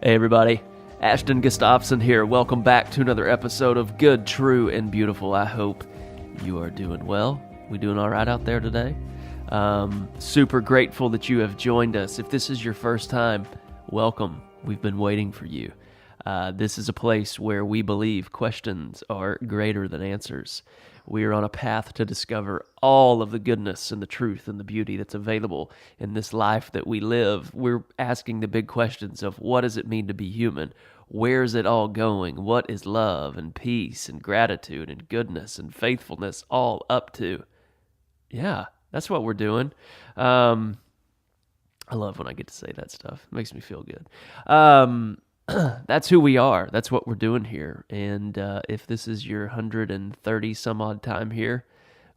Hey everybody, Ashton Gustafson here. Welcome back to another episode of Good, True, and Beautiful. I hope you are doing well. We doing all right out there today? Super grateful that you have joined us. If this is your first time, welcome. We've been waiting for you. This is a place where we believe questions are greater than answers. We are on a path to discover all of the goodness and the truth and the beauty that's available in this life that we live. We're asking the big questions of what does it mean to be human? Where's it all going? What is love and peace and gratitude and goodness and faithfulness all up to? Yeah, that's what we're doing. I love when I get to say that stuff. It makes me feel good. That's who we are. That's what we're doing here. And if this is your 130 some odd time here,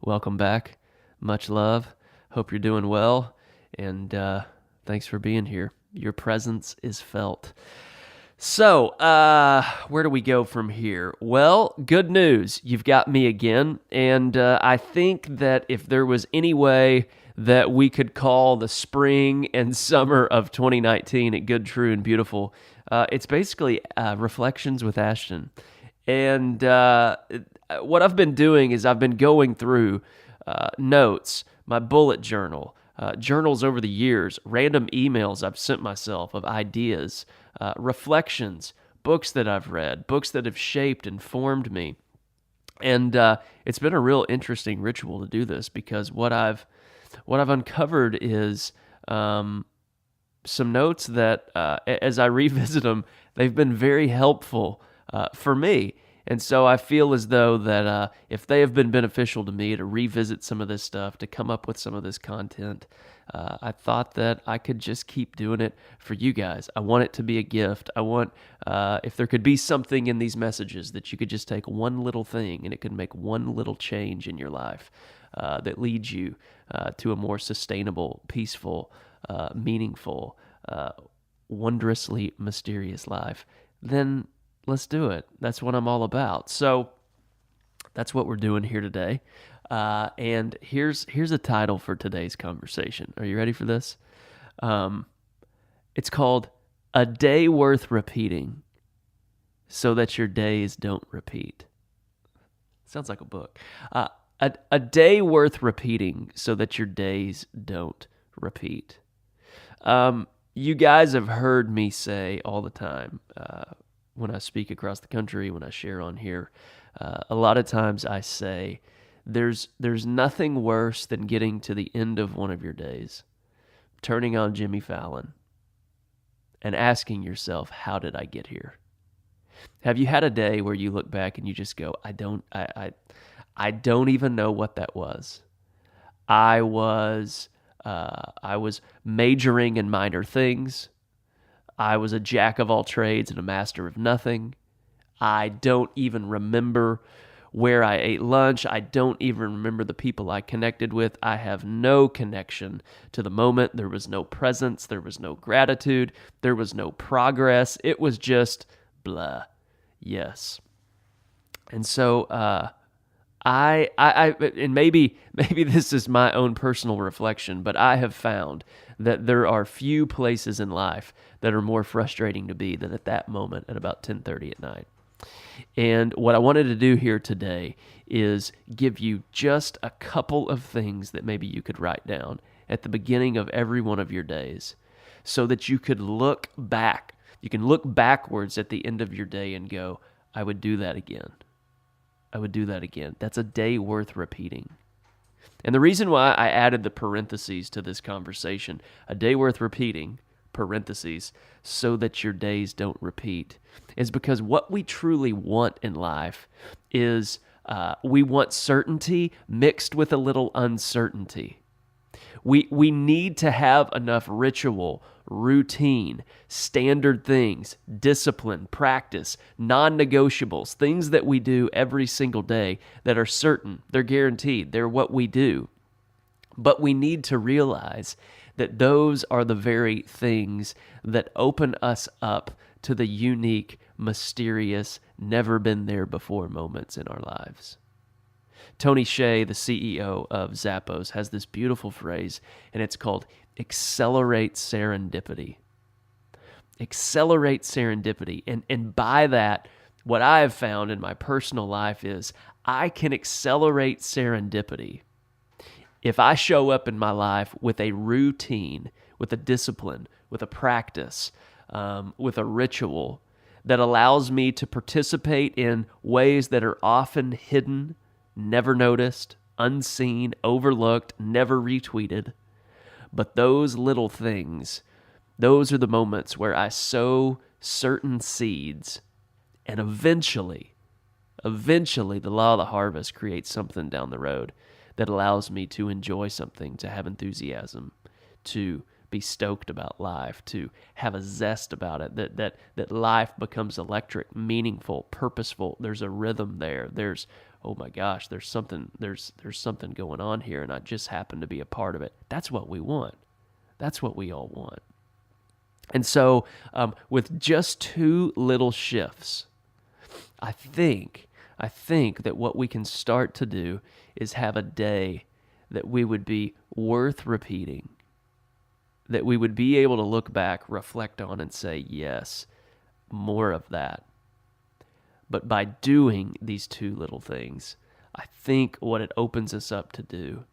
welcome back. Much love. Hope you're doing well. And thanks for being here. Your presence is felt. So, where do we go from here? Well, good news. You've got me again. And I think that if there was any way that we could call the spring and summer of 2019 at Good, True, and Beautiful, it's basically Reflections with Ashton. And what I've been doing is I've been going through notes, my bullet journal, journals over the years, random emails I've sent myself of ideas, reflections, books that I've read, books that have shaped and formed me. And it's been a real interesting ritual to do this because what I've uncovered is some notes that, as I revisit them, they've been very helpful for me. And so I feel as though that if they have been beneficial to me to revisit some of this stuff, to come up with some of this content, I thought that I could just keep doing it for you guys. I want it to be a gift. I want, if there could be something in these messages that you could just take one little thing and it could make one little change in your life that leads you to a more sustainable, peaceful, meaningful, wondrously mysterious life, then let's do it. That's what I'm all about. So that's what we're doing here today. And here's a title for today's conversation. Are you ready for this? It's called A Day Worth Repeating So That Your Days Don't Repeat. Sounds like a book. A day worth repeating so that your days don't repeat. You guys have heard me say all the time when I speak across the country, when I share on here, a lot of times I say, there's nothing worse than getting to the end of one of your days, turning on Jimmy Fallon, and asking yourself, how did I get here? Have you had a day where you look back and you just go, I don't even know what that was. I was majoring in minor things. I was a jack of all trades and a master of nothing. I don't even remember where I ate lunch. I don't even remember the people I connected with. I have no connection to the moment. There was no presence. There was no gratitude. There was no progress. It was just blah. Yes. And so, and maybe this is my own personal reflection, but I have found that there are few places in life that are more frustrating to be than at that moment at about 10:30 at night. And what I wanted to do here today is give you just a couple of things that maybe you could write down at the beginning of every one of your days so that you could look back. You can look backwards at the end of your day and go, I would do that again. I would do that again. That's a day worth repeating. And the reason why I added the parentheses to this conversation, a day worth repeating, parentheses, so that your days don't repeat, is because what we truly want in life is we want certainty mixed with a little uncertainty. We need to have enough ritual, routine, standard things, discipline, practice, non-negotiables, things that we do every single day that are certain, they're guaranteed, they're what we do. But we need to realize that those are the very things that open us up to the unique, mysterious, never been there before moments in our lives. Tony Hsieh, the CEO of Zappos, has this beautiful phrase, and it's called accelerate serendipity. Accelerate serendipity. And by that, what I have found in my personal life is I can accelerate serendipity if I show up in my life with a routine, with a discipline, with a practice, with a ritual that allows me to participate in ways that are often hidden, never noticed, unseen, overlooked, never retweeted. But those little things, those are the moments where I sow certain seeds, and eventually the law of the harvest creates something down the road that allows me to enjoy something, to have enthusiasm, to be stoked about life, to have a zest about it, that life becomes electric, meaningful, purposeful. There's a rhythm there. There's, oh my gosh, there's something going on here, and I just happen to be a part of it. That's what we want. That's what we all want. And so with just 2 little shifts, I think that what we can start to do is have a day that we would be worth repeating, that we would be able to look back, reflect on, and say, yes, more of that. But by doing these 2 little things, I think what it opens us up to do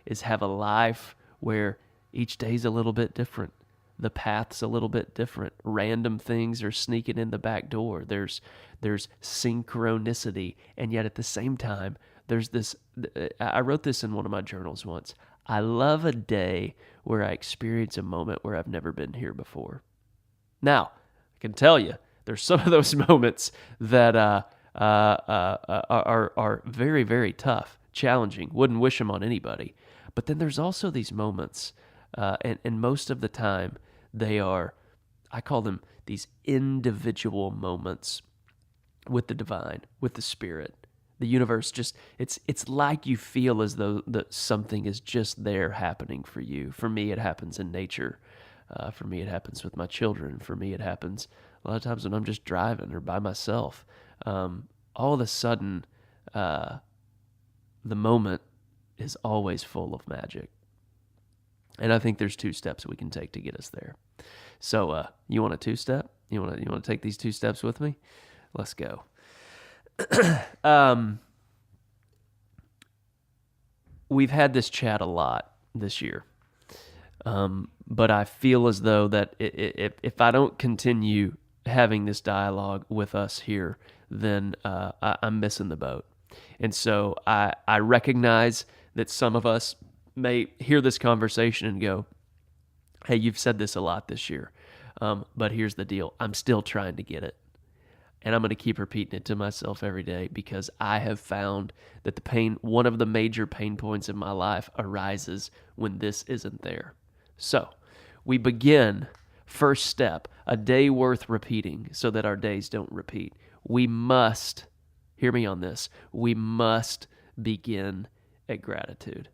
is have a life where each day's a little bit different. The path's a little bit different. Random things are sneaking in the back door. There's synchronicity, and yet at the same time, there's this. I wrote this in one of my journals once. I love a day where I experience a moment where I've never been here before. Now, I can tell you, there's some of those moments that are very, very tough, challenging. Wouldn't wish them on anybody. But then there's also these moments, and most of the time they are, I call them these individual moments with the divine, with the Spirit. The universe just, it's like you feel as though that something is just there happening for you. For me, it happens in nature. For me, it happens with my children. For me, it happens a lot of times when I'm just driving or by myself. All of a sudden, the moment is always full of magic. And I think there's 2 steps we can take to get us there. So, you want a 2-step? You want to take these 2 steps with me? Let's go. We've had this chat a lot this year, but I feel as though that if I don't continue having this dialogue with us here, then I'm missing the boat. And so I recognize that some of us may hear this conversation and go, hey, you've said this a lot this year, but here's the deal. I'm still trying to get it. And I'm going to keep repeating it to myself every day because I have found that one of the major pain points in my life arises when this isn't there. So we begin, first step, a day worth repeating so that our days don't repeat. We must, hear me on this, we must begin at gratitude.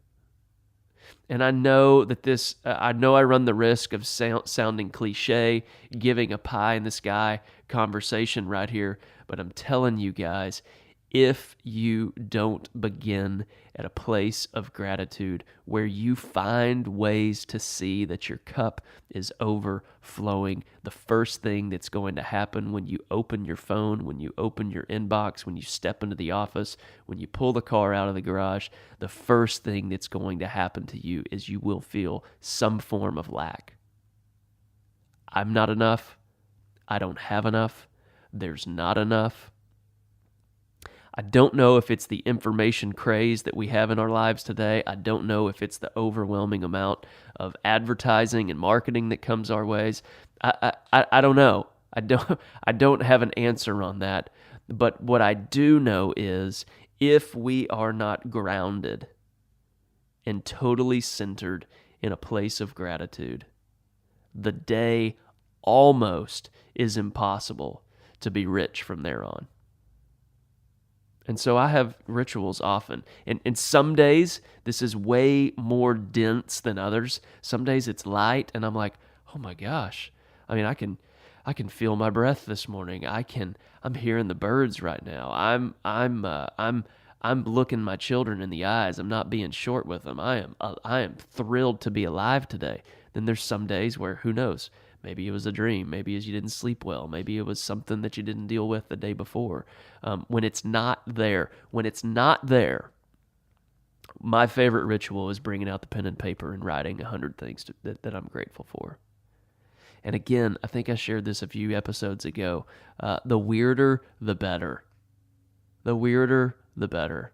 And I know that I run the risk of sounding cliche, giving a pie in the sky conversation right here, but I'm telling you guys, if you don't begin at a place of gratitude where you find ways to see that your cup is overflowing, the first thing that's going to happen when you open your phone, when you open your inbox, when you step into the office, when you pull the car out of the garage, the first thing that's going to happen to you is you will feel some form of lack. I'm not enough. I don't have enough. There's not enough. I don't know if it's the information craze that we have in our lives today. I don't know if it's the overwhelming amount of advertising and marketing that comes our ways. I don't know. I don't have an answer on that. But what I do know is if we are not grounded and totally centered in a place of gratitude, the day almost is impossible to be rich from there on. And so I have rituals often. And some days, this is way more dense than others. Some days it's light, and I'm like, oh my gosh. I mean, I can feel my breath this morning. I'm hearing the birds right now. I'm looking my children in the eyes. I'm not being short with them. I am thrilled to be alive today. Then there's some days where, who knows, Maybe it was a dream. Maybe you didn't sleep well. Maybe it was something that you didn't deal with the day before. When it's not there, my favorite ritual is bringing out the pen and paper and writing 100 things that I'm grateful for. And again, I think I shared this a few episodes ago. The weirder, the better. The weirder, the better.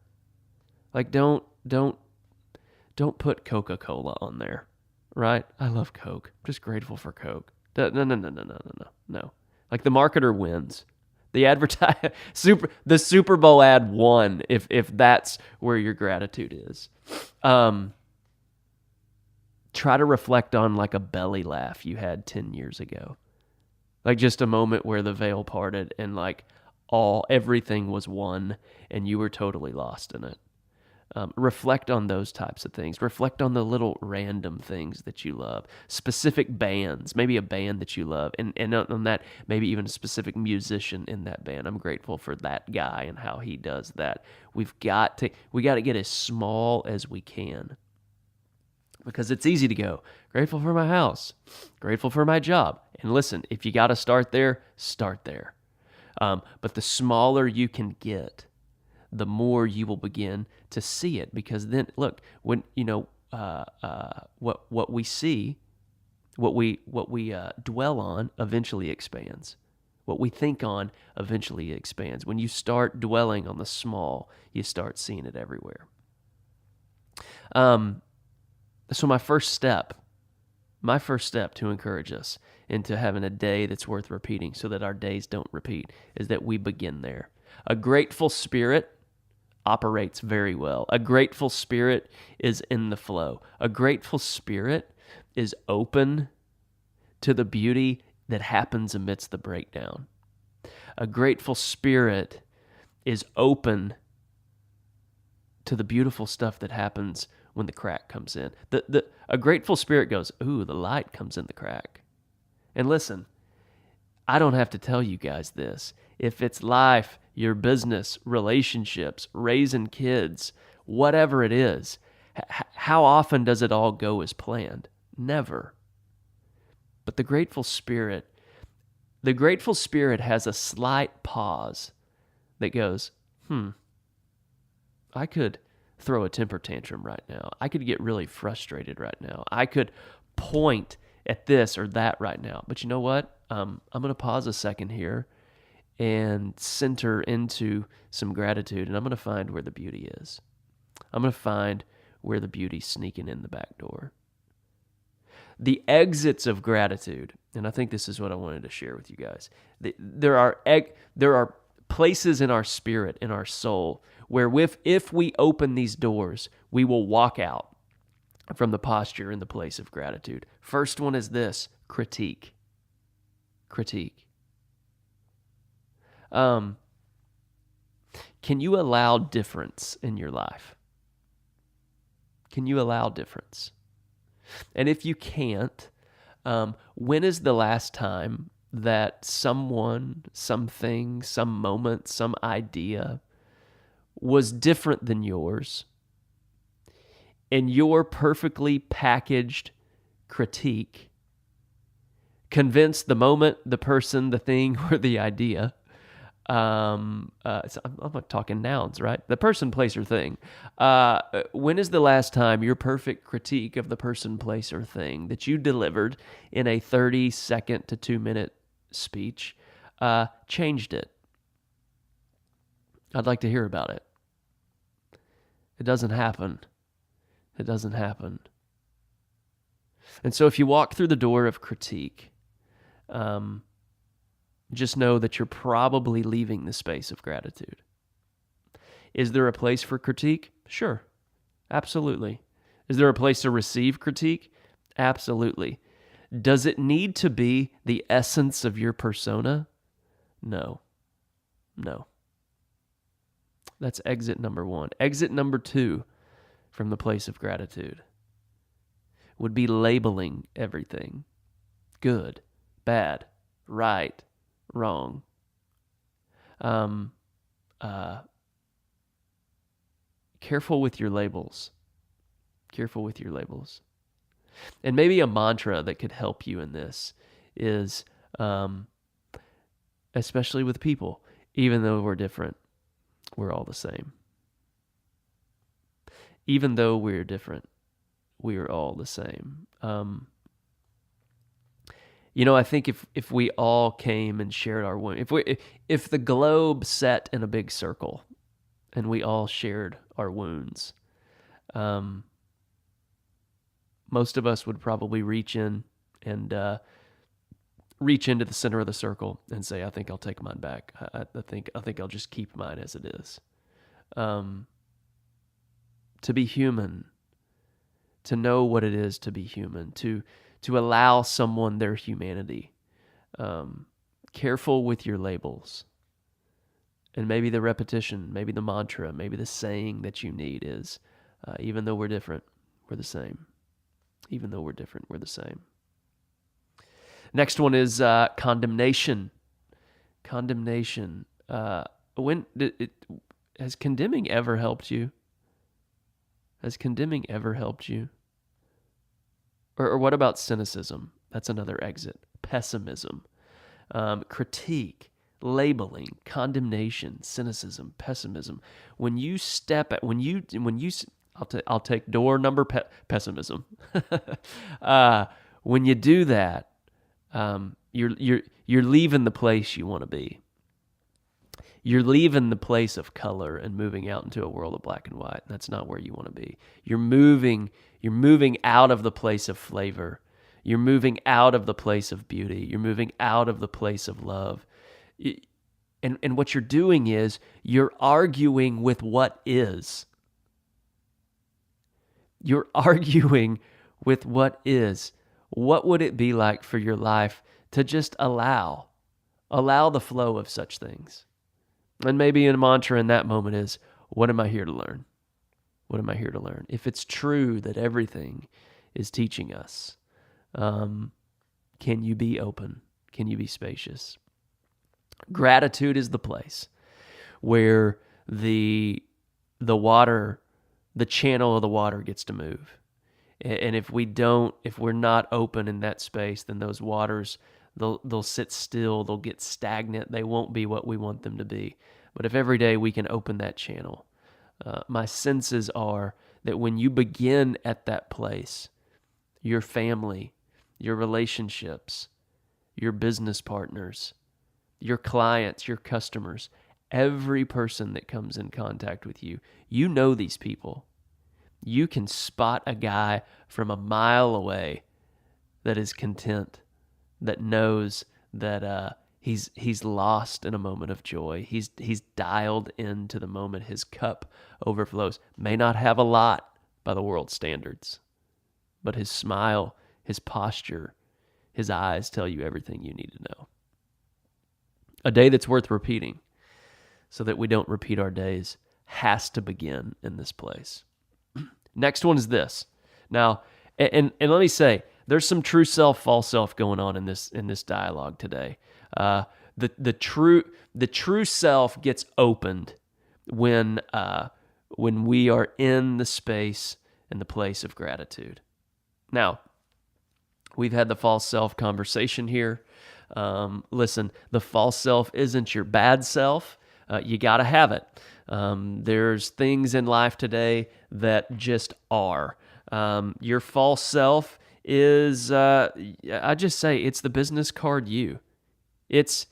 Like, don't put Coca-Cola on there, right? I love Coke. I'm just grateful for Coke. No. Like, the marketer wins. The Super Bowl ad won if that's where your gratitude is. Try to reflect on like a belly laugh you had 10 years ago. Like just a moment where the veil parted and like everything was one and you were totally lost in it. Reflect on those types of things. Reflect on the little random things that you love. Specific bands, maybe a band that you love. And on that, maybe even a specific musician in that band. I'm grateful for that guy and how he does that. We got to get as small as we can. Because it's easy to go, grateful for my house, grateful for my job. And listen, if you got to start there, start there. But the smaller you can get, the more you will begin to see it. Because then, look, when what we see, what we dwell on, eventually expands. What we think on eventually expands. When you start dwelling on the small, you start seeing it everywhere. So my first step to encourage us into having a day that's worth repeating so that our days don't repeat is that we begin there. A grateful spirit operates very well. A grateful spirit is in the flow. A grateful spirit is open to the beauty that happens amidst the breakdown. A grateful spirit is open to the beautiful stuff that happens when the crack comes in. A grateful spirit goes, ooh, the light comes in the crack. And listen, I don't have to tell you guys this. If it's life, your business, relationships, raising kids, whatever it is, how often does it all go as planned? Never. But the grateful spirit has a slight pause that goes, I could throw a temper tantrum right now. I could get really frustrated right now. I could point at this or that right now. But you know what? I'm going to pause a second here and center into some gratitude, and I'm going to find where the beauty is. I'm going to find where the beauty's sneaking in the back door. The exits of gratitude, and I think this is what I wanted to share with you guys. There are places in our spirit, in our soul, where if we open these doors, we will walk out from the posture in the place of gratitude. First one is this: critique. Can you allow difference in your life? Can you allow difference? And if you can't, when is the last time that someone, something, some moment, some idea was different than yours, and your perfectly packaged critique convinced the moment, the person, the thing, or the idea? I'm not talking nouns, right? The person, place, or thing. When is the last time your perfect critique of the person, place, or thing that you delivered in a 30-second to 2-minute speech changed it? I'd like to hear about it. It doesn't happen. And so if you walk through the door of critique, just know that you're probably leaving the space of gratitude. Is there a place for critique? Sure. Absolutely. Is there a place to receive critique? Absolutely. Does it need to be the essence of your persona? No. That's exit number 1. Exit number 2 from the place of gratitude would be labeling everything: good, bad, right, wrong. Careful with your labels. And maybe a mantra that could help you in this is, especially with people, even though we're different, we're all the same. Even though we're different, we are all the same. I think if we all came and shared our wound, if the globe sat in a big circle and we all shared our wounds, most of us would probably reach in and reach into the center of the circle and say, "I think I'll take mine back. I think I'll just keep mine as it is." To be human, to know what it is to be human, to allow someone their humanity. Careful with your labels. And maybe the repetition, maybe the mantra, maybe the saying that you need is, even though we're different, we're the same. Even though we're different, we're the same. Next one is condemnation. Condemnation. Has condemning ever helped you? Has condemning ever helped you? Or what about cynicism? That's another exit. Pessimism. Critique, labeling, condemnation, cynicism, pessimism. When you step at, I'll take door number pessimism. When you do that, you're leaving the place you want to be. You're leaving the place of color and moving out into a world of black and white. That's not where you want to be. You're moving out of the place of flavor. You're moving out of the place of beauty. You're moving out of the place of love. And what you're doing is you're arguing with what is. You're arguing with what is. What would it be like for your life to just allow the flow of such things? And maybe a mantra in that moment is, what am I here to learn? What am I here to learn? If it's true that everything is teaching us, can you be open? Can you be spacious? Gratitude is the place where the water, the channel of the water gets to move. And if we're not open in that space, then those waters, they'll sit still, they'll get stagnant, they won't be what we want them to be. But if every day we can open that channel, my senses are that when you begin at that place, your family, your relationships, your business partners, your clients, your customers, every person that comes in contact with you, you know these people. You can spot a guy from a mile away that is content, that knows that he's lost in a moment of joy. He's dialed into the moment. His cup overflows. May not have a lot by the world's standards, but his smile, his posture, his eyes tell you everything you need to know. A day that's worth repeating, so that we don't repeat our days, has to begin in this place. Next one is this. Now, and let me say, there's some true self, false self going on in this dialogue today. The true self gets opened when we are in the space and the place of gratitude. Now, we've had the false self conversation here. Listen, the false self isn't your bad self. You got to have it. There's things in life today that just are. Your false self is, I just say, it's the business card you. It's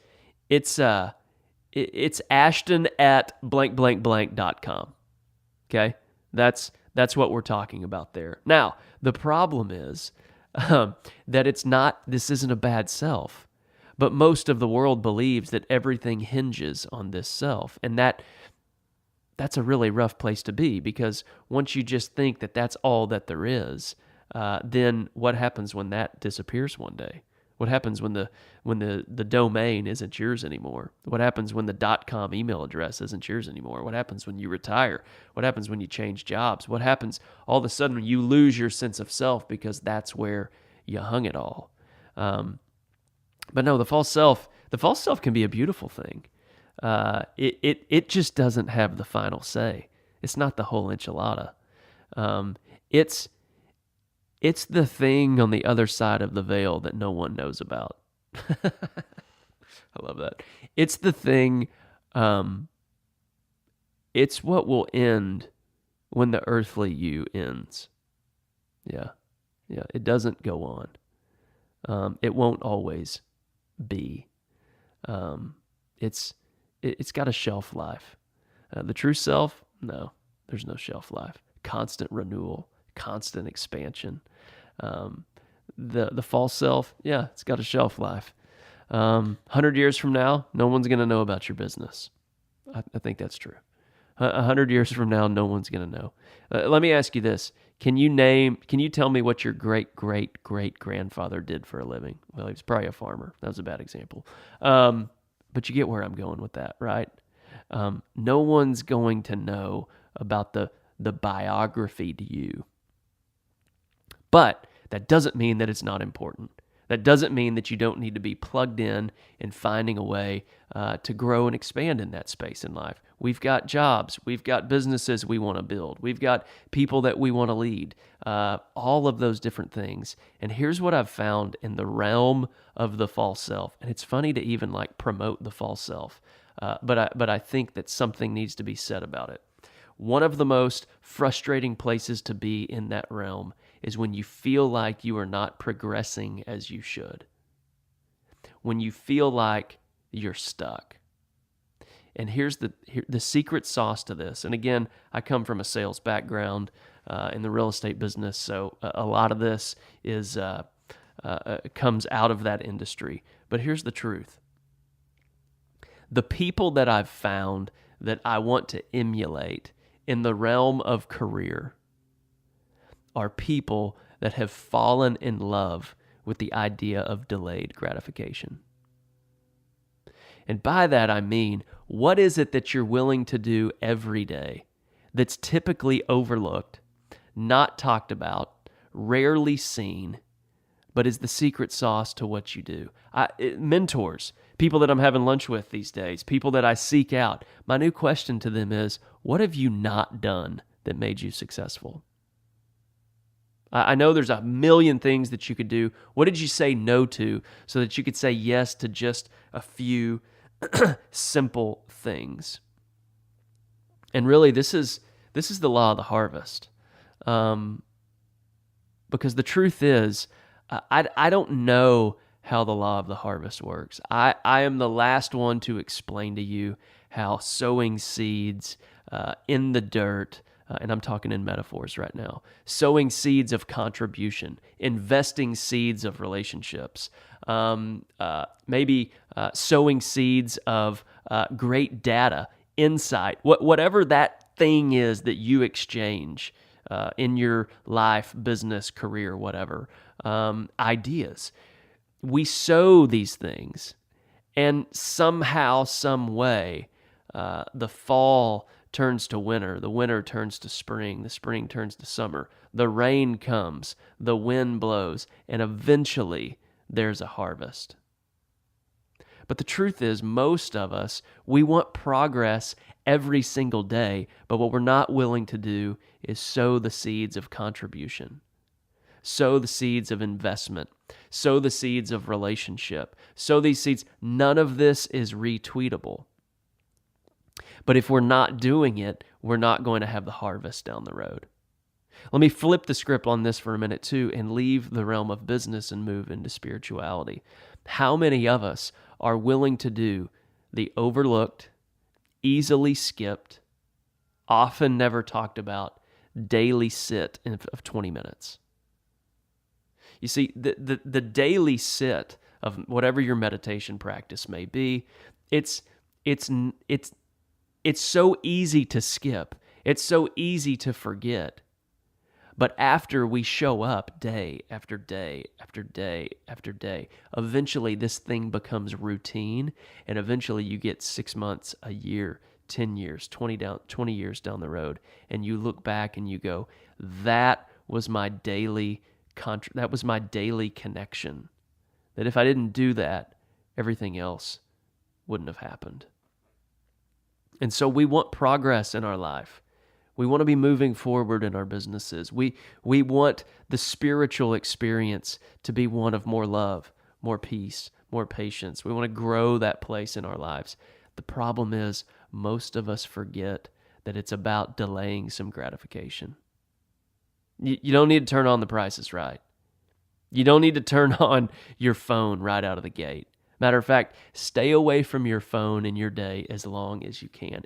Ashton at blank.com. Okay? That's what we're talking about there. Now, the problem is that this isn't a bad self, but most of the world believes that everything hinges on this self, and that's a really rough place to be, because once you just think that that's all that there is, then what happens when that disappears one day? What happens when the domain isn't yours anymore? What happens when the .com email address isn't yours anymore? What happens when you retire? What happens when you change jobs? What happens all of a sudden when you lose your sense of self, because that's where you hung it all? But no, the false self can be a beautiful thing. It just doesn't have the final say. It's not the whole enchilada. It's the thing on the other side of the veil that no one knows about. I love that. It's the thing, it's what will end when the earthly you ends. Yeah. Yeah. It doesn't go on. It won't always be. It's got a shelf life. The true self, no, there's no shelf life. Constant renewal, constant expansion. The false self, yeah, it's got a shelf life. 100 years from now, no one's going to know about your business. I think that's true. 100 years from now, no one's going to know. Let me ask you this. Can you tell me what your great-great-great-grandfather did for a living? Well, he was probably a farmer. That was a bad example. But you get where I'm going with that, right? No one's going to know about the biography to you. But that doesn't mean that it's not important. That doesn't mean that you don't need to be plugged in and finding a way to grow and expand in that space in life. We've got jobs. We've got businesses we want to build. We've got people that we want to lead. All of those different things. And here's what I've found in the realm of the false self. And it's funny to even like promote the false self. But I think that something needs to be said about it. One of the most frustrating places to be in that realm is when you feel like you are not progressing as you should. When you feel like you're stuck. And here's the secret sauce to this. And again, I come from a sales background in the real estate business, so a lot of this is comes out of that industry. But here's the truth. The people that I've found that I want to emulate in the realm of career are people that have fallen in love with the idea of delayed gratification. And by that I mean, what is it that you're willing to do every day that's typically overlooked, not talked about, rarely seen, but is the secret sauce to what you do? Mentors, people that I'm having lunch with these days, people that I seek out, my new question to them is, what have you not done that made you successful? I know there's a million things that you could do. What did you say no to so that you could say yes to just a few simple things? And really, this is the law of the harvest. Because the truth is, I don't know how the law of the harvest works. I am the last one to explain to you how sowing seeds in the dirt, and I'm talking in metaphors right now, sowing seeds of contribution, investing seeds of relationships, maybe sowing seeds of great data, insight, whatever that thing is that you exchange in your life, business, career, whatever, ideas. We sow these things, and somehow, some way, the fall turns to winter, the winter turns to spring, the spring turns to summer, the rain comes, the wind blows, and eventually there's a harvest. But the truth is, most of us, we want progress every single day, but what we're not willing to do is sow the seeds of contribution, sow the seeds of investment, sow the seeds of relationship, sow these seeds. None of this is retweetable. But if we're not doing it, we're not going to have the harvest down the road. Let me flip the script on this for a minute too and leave the realm of business and move into spirituality. How many of us are willing to do the overlooked, easily skipped, often never talked about daily sit of 20 minutes? You see, the daily sit of whatever your meditation practice may be, it's so easy to skip. It's so easy to forget. But after we show up day after day after day after day, eventually this thing becomes routine, and eventually you get 6 months, a year, 10 years, 20 years down the road, and you look back and you go, that was my daily connection. That if I didn't do that, everything else wouldn't have happened. And so we want progress in our life. We want to be moving forward in our businesses. We want the spiritual experience to be one of more love, more peace, more patience. We want to grow that place in our lives. The problem is most of us forget that it's about delaying some gratification. You don't need to turn on the Price is Right. You don't need to turn on your phone right out of the gate. Matter of fact, stay away from your phone in your day as long as you can.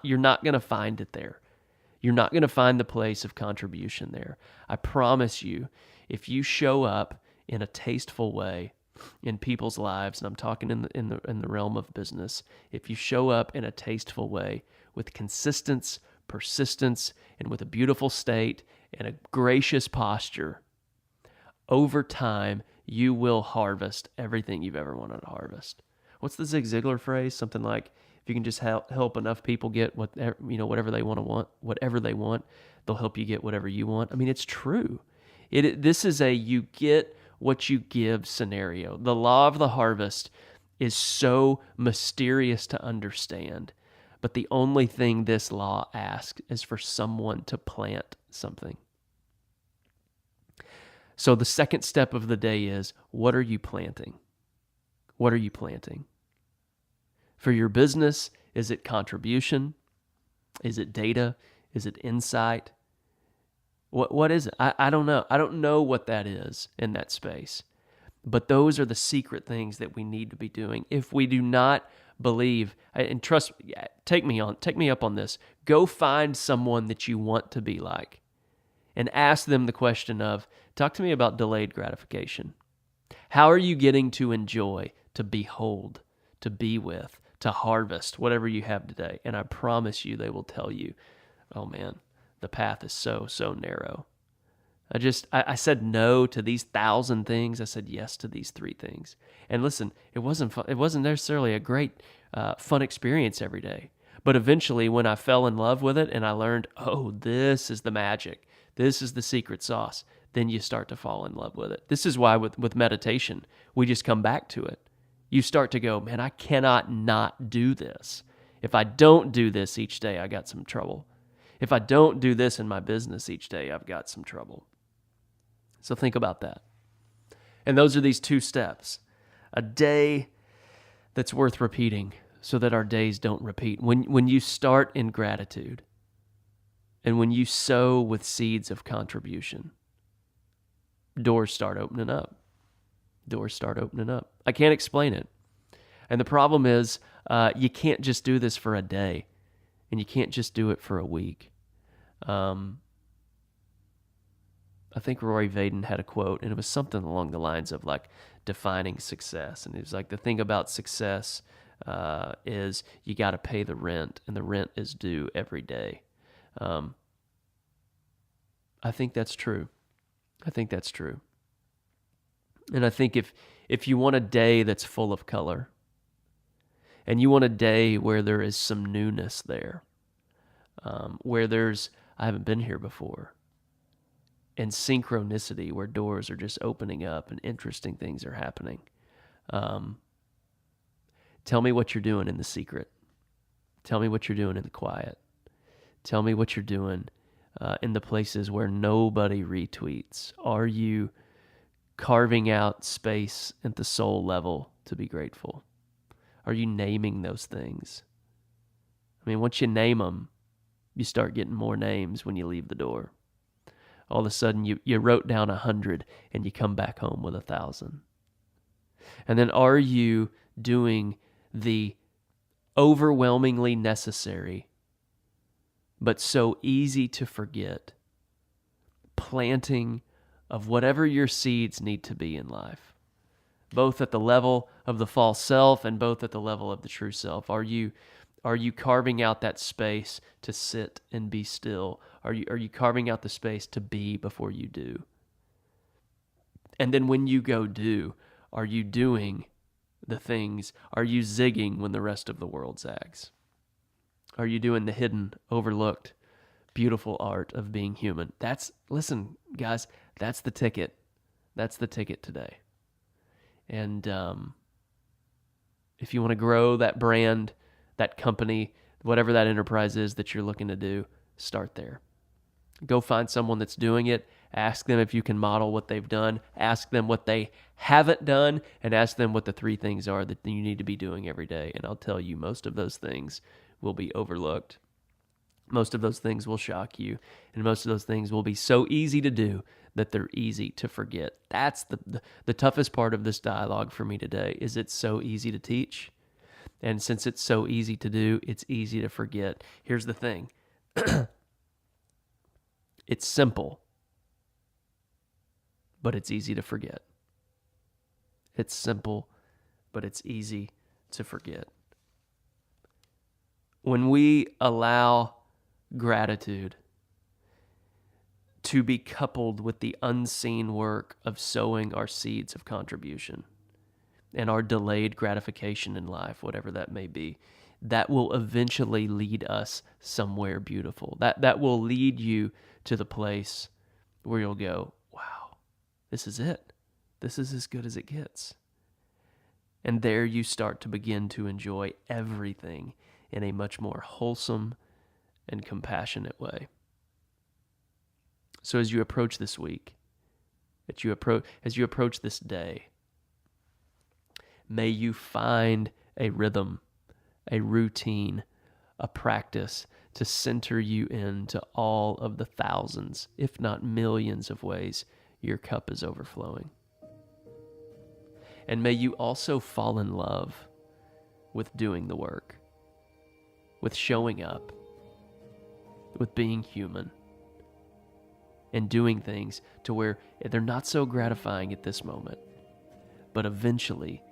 You're not going to find it there. You're not going to find the place of contribution there. I promise you, if you show up in a tasteful way in people's lives, and I'm talking in the realm of business, if you show up in a tasteful way with consistency, persistence, and with a beautiful state and a gracious posture, over time, you will harvest everything you've ever wanted to harvest. What's the Zig Ziglar phrase? Something like, if you can just help enough people get whatever they whatever they want, they'll help you get whatever you want. I mean, it's true. This is a you get what you give scenario. The law of the harvest is so mysterious to understand, but the only thing this law asks is for someone to plant something. So the second step of the day is, what are you planting? What are you planting? For your business, is it contribution? Is it data? Is it insight? What is it? I don't know. I don't know what that is in that space. But those are the secret things that we need to be doing. If we do not believe, and trust, take me up on this. Go find someone that you want to be like and ask them the question of, talk to me about delayed gratification. How are you getting to enjoy, to behold, to be with, to harvest whatever you have today? And I promise you they will tell you, oh man, the path is so narrow. I said no to these 1,000 things. I said yes to these 3 things. And listen, it wasn't fun. It wasn't necessarily a great fun experience every day. But eventually when I fell in love with it and I learned, oh, this is the magic, this is the secret sauce, then you start to fall in love with it. This is why with meditation, we just come back to it. You start to go, man, I cannot not do this. If I don't do this each day, I got some trouble. If I don't do this in my business each day, I've got some trouble. So think about that. And those are these 2 steps. A day that's worth repeating so that our days don't repeat. When you start in gratitude and when you sow with seeds of contribution, doors start opening up. Doors start opening up. I can't explain it. And the problem is you can't just do this for a day, and you can't just do it for a week. I think Rory Vaden had a quote, and it was something along the lines of like defining success. And it was like, the thing about success is you got to pay the rent, and the rent is due every day. I think that's true. And I think if you want a day that's full of color, and you want a day where there is some newness there, where I haven't been here before, and synchronicity, where doors are just opening up and interesting things are happening. Tell me what you're doing in the secret. Tell me what you're doing in the quiet. Tell me what you're doing in the places where nobody retweets. Are you carving out space at the soul level to be grateful? Are you naming those things? I mean, once you name them, you start getting more names when you leave the door. All of a sudden, you wrote down 100 and you come back home with 1,000. And then are you doing the overwhelmingly necessary, but so easy to forget, planting of whatever your seeds need to be in life, both at the level of the false self and both at the level of the true self? Are you carving out that space to sit and be still? Are you carving out the space to be before you do? And then when you go do, are you doing the things? Are you zigging when the rest of the world zags? Are you doing the hidden, overlooked, beautiful art of being human? Listen, guys, that's the ticket. That's the ticket today. And if you want to grow that brand, that company, whatever that enterprise is that you're looking to do, start there. Go find someone that's doing it. Ask them if you can model what they've done. Ask them what they haven't done, and ask them what the 3 things are that you need to be doing every day. And I'll tell you, most of those things will be overlooked. Most of those things will shock you, and most of those things will be so easy to do that they're easy to forget. That's the toughest part of this dialogue for me today, is it's so easy to teach. And since it's so easy to do, it's easy to forget. Here's the thing. It's simple, but it's easy to forget. It's simple, but it's easy to forget. When we allow gratitude to be coupled with the unseen work of sowing our seeds of contribution and our delayed gratification in life, whatever that may be, that will eventually lead us somewhere beautiful. That will lead you to the place where you'll go, wow, this is it. This is as good as it gets. And there you start to begin to enjoy everything in a much more wholesome and compassionate way. So as you approach this week, as you approach this day, may you find a rhythm, a routine, a practice to center you into all of the thousands, if not millions of ways your cup is overflowing. And may you also fall in love with doing the work, with showing up, with being human, and doing things to where they're not so gratifying at this moment, but eventually,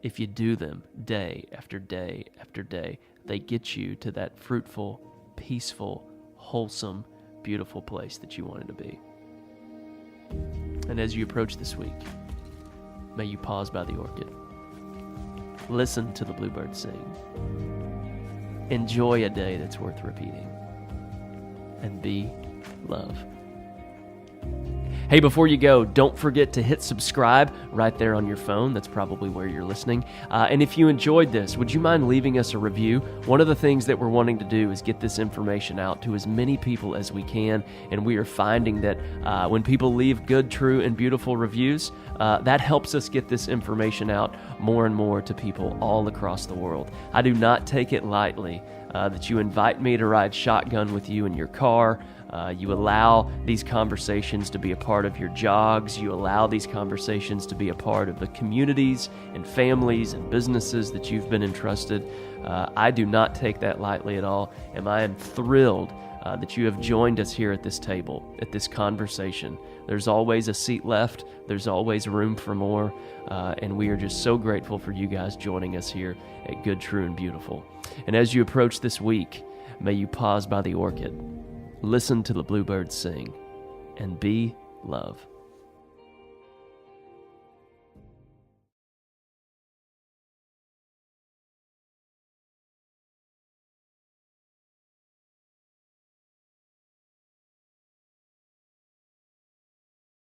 if you do them day after day after day, they get you to that fruitful, peaceful, wholesome, beautiful place that you wanted to be. And as you approach this week, may you pause by the orchid. Listen to the bluebird sing. Enjoy a day that's worth repeating. And be love. Hey, before you go, don't forget to hit subscribe right there on your phone. That's probably where you're listening. And if you enjoyed this, would you mind leaving us a review? One of the things that we're wanting to do is get this information out to as many people as we can. And we are finding that when people leave good, true, and beautiful reviews, that helps us get this information out more and more to people all across the world. I do not take it lightly that you invite me to ride shotgun with you in your car. You allow these conversations to be a part of your jogs. You allow these conversations to be a part of the communities and families and businesses that you've been entrusted. I do not take that lightly at all, and I am thrilled that you have joined us here at this table, at this conversation. There's always a seat left. There's always room for more, and we are just so grateful for you guys joining us here at Good, True, and Beautiful. And as you approach this week, may you pause by the orchid, listen to the bluebirds sing, and be love.